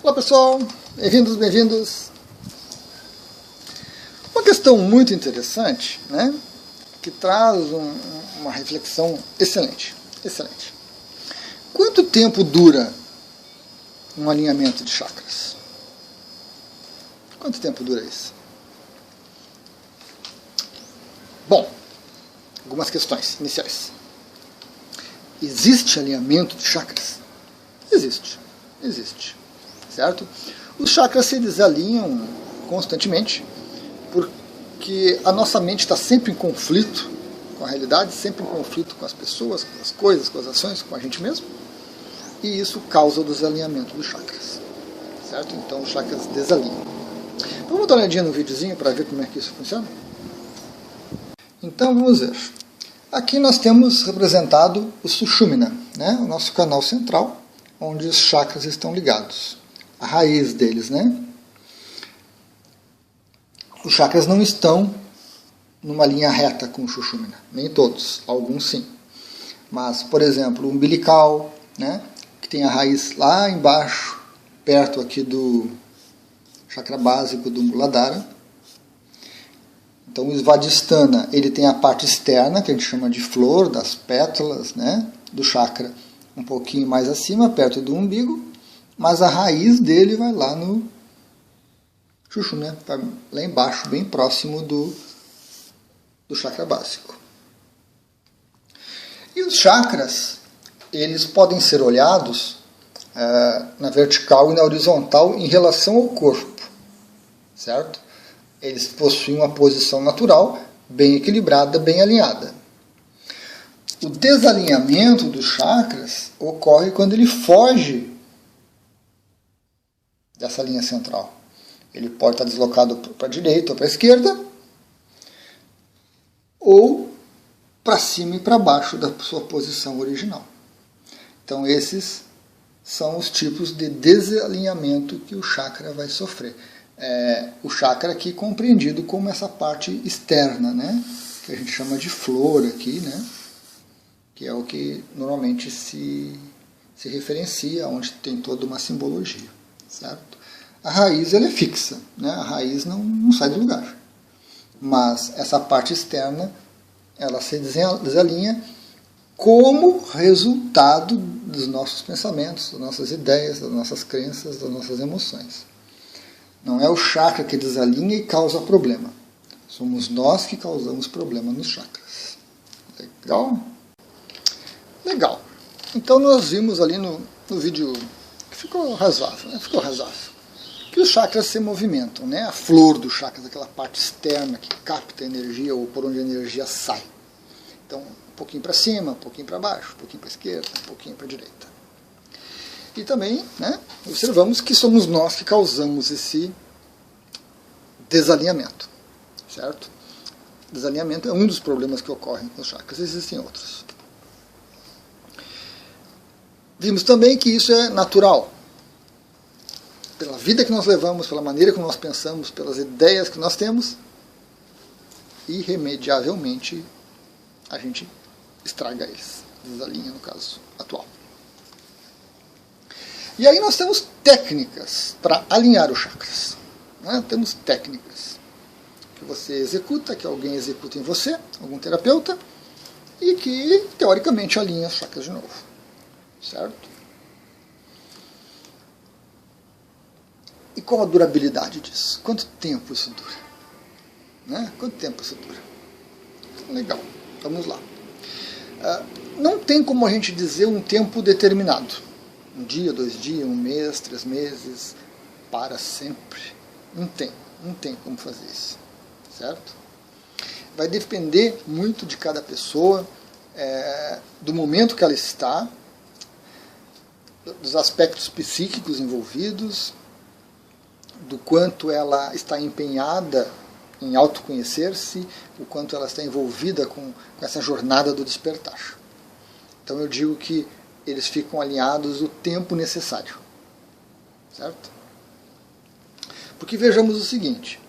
Olá pessoal, bem-vindos, bem-vindos. Uma questão muito interessante, né, que traz uma reflexão excelente, excelente. Quanto tempo dura um alinhamento de chakras? Quanto tempo dura isso? Bom, algumas questões iniciais. Existe alinhamento de chakras? Existe. Certo? Os chakras se desalinham constantemente porque a nossa mente está sempre em conflito com a realidade, sempre em conflito com as pessoas, com as coisas, com as ações, com a gente mesmo, e isso causa o desalinhamento dos chakras. Certo? Então os chakras desalinham. Então, vamos dar uma olhadinha no videozinho para ver como é que isso funciona? Então vamos ver. Aqui nós temos representado o Sushumna, né? O nosso canal central, onde os chakras estão ligados. A raiz deles, né? Os chakras não estão numa linha reta com o Sushumna, nem todos, alguns sim. Mas, por exemplo, o umbilical, né? Que tem a raiz lá embaixo, perto aqui do chakra básico do Muladhara. Então o Svadhisthana, ele tem a parte externa, que a gente chama de flor, das pétalas, né? Do chakra um pouquinho mais acima, perto do umbigo. Mas a raiz dele vai lá no Sushumna, lá embaixo, bem próximo do chakra básico. E os chakras, eles podem ser olhados na vertical e na horizontal em relação ao corpo, certo? Eles possuem uma posição natural, bem equilibrada, bem alinhada. O desalinhamento dos chakras ocorre quando ele foge dessa linha central. Ele pode estar deslocado para a direita ou para a esquerda, ou para cima e para baixo da sua posição original. Então esses são os tipos de desalinhamento que o chakra vai sofrer. O chakra aqui compreendido como essa parte externa, né? Que a gente chama de flor aqui, né? Que é o que normalmente se referencia, onde tem toda uma simbologia. Certo? A raiz ela é fixa, né? A raiz não sai do lugar. Mas essa parte externa ela se desalinha como resultado dos nossos pensamentos, das nossas ideias, das nossas crenças, das nossas emoções. Não é o chakra que desalinha e causa problema. Somos nós que causamos problema nos chakras. Legal? Legal. Então nós vimos ali no vídeo que ficou razoável, né? Ficou razoável. Que os chakras se movimentam, né? A flor do chakra, aquela parte externa que capta a energia ou por onde a energia sai. Então, um pouquinho para cima, um pouquinho para baixo, um pouquinho para a esquerda, um pouquinho para a direita. E também, né, observamos que somos nós que causamos esse desalinhamento, certo? Desalinhamento é um dos problemas que ocorrem com os chakras, existem outros. Vimos também que isso é natural. Pela vida que nós levamos, pela maneira que nós pensamos, pelas ideias que nós temos, irremediavelmente a gente estraga eles, desalinha no caso atual. E aí nós temos técnicas para alinhar os chakras. Né? Temos técnicas que você executa, que alguém executa em você, algum terapeuta, e que teoricamente alinha os chakras de novo. Certo? E qual a durabilidade disso? Quanto tempo isso dura? Né? Quanto tempo isso dura? Legal, vamos lá. Não tem como a gente dizer um tempo determinado. Um dia, 2 dias, 1 mês, 3 meses, para sempre. Não tem como fazer isso. Certo? Vai depender muito de cada pessoa, do momento que ela está, dos aspectos psíquicos envolvidos, do quanto ela está empenhada em autoconhecer-se, o quanto ela está envolvida com essa jornada do despertar. Então eu digo que eles ficam alinhados o tempo necessário. Certo? Porque vejamos o seguinte,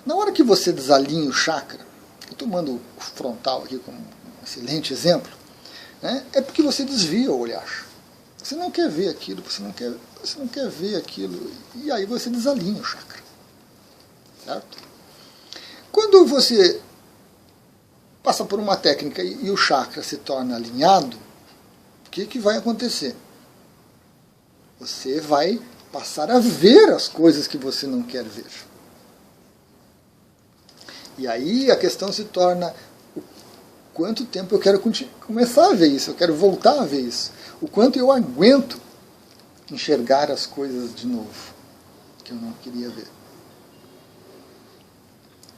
na hora que você desalinha o chakra, eu estou tomando o frontal aqui como um excelente exemplo, né, é porque você desvia o olhar. Você não quer ver aquilo, você não quer ver aquilo, e aí você desalinha o chakra. Certo? Quando você passa por uma técnica e o chakra se torna alinhado, o que vai acontecer? Você vai passar a ver as coisas que você não quer ver. E aí a questão se torna: quanto tempo eu quero começar a ver isso, eu quero voltar a ver isso, o quanto eu aguento enxergar as coisas de novo, que eu não queria ver.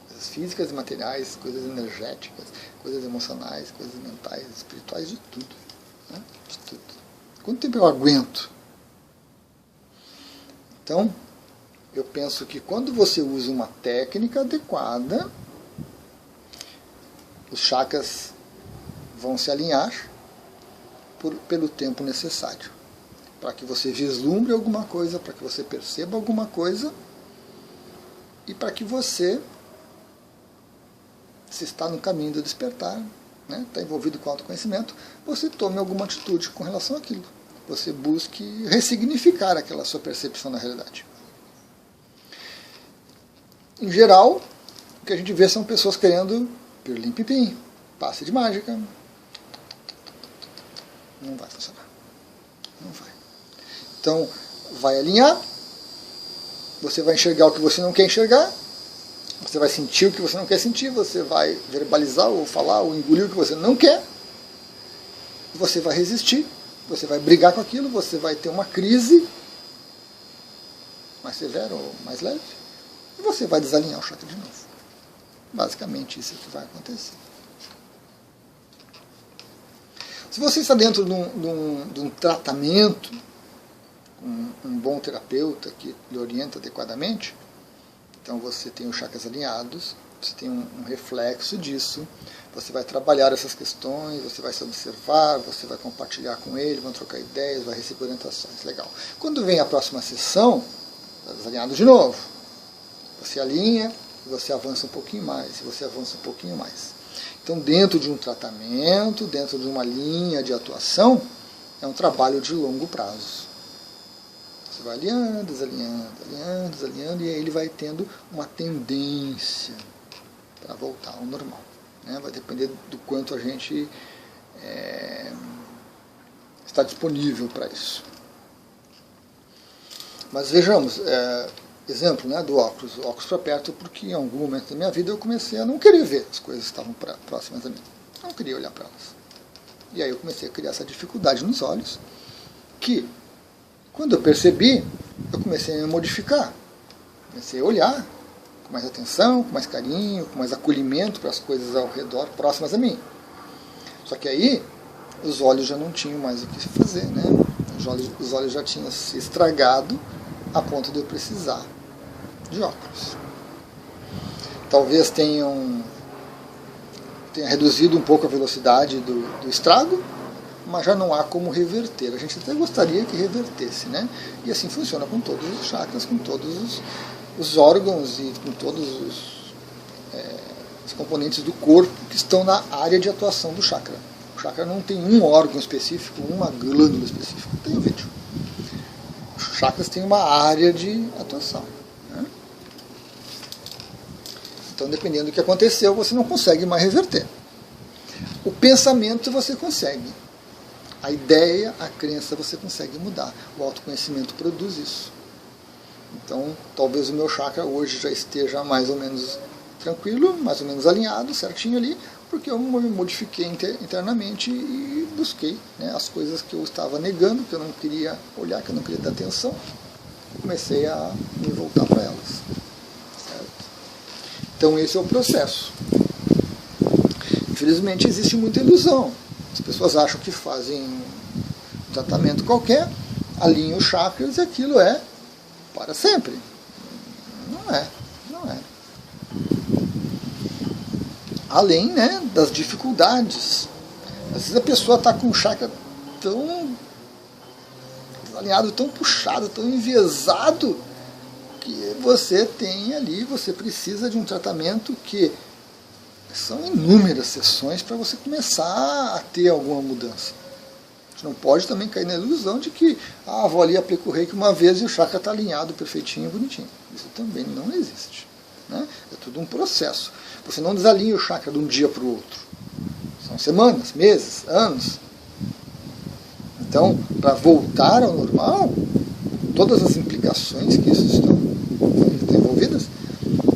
Coisas físicas e materiais, coisas energéticas, coisas emocionais, coisas mentais, espirituais, de tudo. Né? De tudo. Quanto tempo eu aguento? Então, eu penso que quando você usa uma técnica adequada, os chakras vão se alinhar pelo tempo necessário, para que você vislumbre alguma coisa, para que você perceba alguma coisa, e para que você, se está no caminho do despertar, né, está envolvido com autoconhecimento, você tome alguma atitude com relação àquilo. Você busque ressignificar aquela sua percepção da realidade. Em geral, o que a gente vê são pessoas querendo pirlim-pim-pim, passe de mágica. Não vai funcionar. Não vai. Então, vai alinhar, você vai enxergar o que você não quer enxergar, você vai sentir o que você não quer sentir, você vai verbalizar ou falar ou engolir o que você não quer, você vai resistir, você vai brigar com aquilo, você vai ter uma crise mais severa ou mais leve, e você vai desalinhar o chakra de novo. Basicamente isso é o que vai acontecer. Se você está dentro de um tratamento, um bom terapeuta que lhe orienta adequadamente, então você tem os chakras alinhados, você tem um reflexo disso, você vai trabalhar essas questões, você vai se observar, você vai compartilhar com ele, vão trocar ideias, vai receber orientações. Legal. Quando vem a próxima sessão, está desalinhado de novo. Você alinha e você avança um pouquinho mais, e você avança um pouquinho mais. Então, dentro de um tratamento, dentro de uma linha de atuação, é um trabalho de longo prazo. Você vai alinhando, desalinhando, alinhando, desalinhando, e aí ele vai tendo uma tendência para voltar ao normal. Né? Vai depender do quanto a gente está disponível para isso. Mas vejamos, exemplo, né, do óculos. O óculos para perto, porque em algum momento da minha vida eu comecei a não querer ver as coisas que estavam próximas a mim. Eu não queria olhar para elas. E aí eu comecei a criar essa dificuldade nos olhos, que, quando eu percebi, eu comecei a modificar. Comecei a olhar com mais atenção, com mais carinho, com mais acolhimento para as coisas ao redor, próximas a mim. Só que aí, os olhos já não tinham mais o que fazer, né? Os olhos já tinham se estragado a ponto de eu precisar de óculos. Talvez tenha reduzido um pouco a velocidade do estrago, mas já não há como reverter. A gente até gostaria que revertesse, né? E assim funciona com todos os chakras, com todos os órgãos e com todos os componentes do corpo que estão na área de atuação do chakra. O chakra não tem um órgão específico, uma glândula específica. Tem um vídeo. Os chakras têm uma área de atuação. Né? Então, dependendo do que aconteceu, você não consegue mais reverter. O pensamento você consegue. A ideia, a crença você consegue mudar. O autoconhecimento produz isso. Então, talvez o meu chakra hoje já esteja mais ou menos tranquilo, mais ou menos alinhado, certinho ali, porque eu me modifiquei internamente e busquei, né, as coisas que eu estava negando, que eu não queria olhar, que eu não queria dar atenção. Comecei a me voltar para elas. Certo? Então, esse é o processo. Infelizmente, existe muita ilusão. As pessoas acham que fazem um tratamento qualquer, alinham os chakras e aquilo é para sempre. Não é. Além, né, das dificuldades. Às vezes a pessoa está com o chakra tão alinhado, tão puxado, tão enviesado, que você tem ali, você precisa de um tratamento que são inúmeras sessões para você começar a ter alguma mudança. Você não pode também cair na ilusão de que vou ali, aplico o reiki uma vez e o chakra está alinhado, perfeitinho, bonitinho. Isso também não existe. Né? É tudo um processo. Você não desalinha o chakra de um dia para o outro. São semanas, meses, anos. Então, para voltar ao normal, todas as implicações que isso estão envolvidas,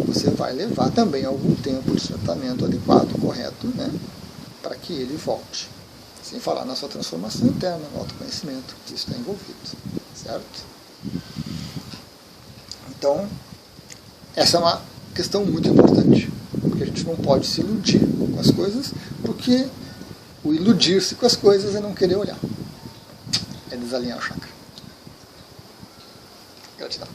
você vai levar também algum tempo de tratamento adequado, correto, né, para que ele volte. Sem falar na sua transformação interna, no autoconhecimento, que isso está envolvido. Certo? Então, essa é uma questão muito importante, porque a gente não pode se iludir com as coisas, porque o iludir-se com as coisas é não querer olhar. É desalinhar o chakra. Gratidão.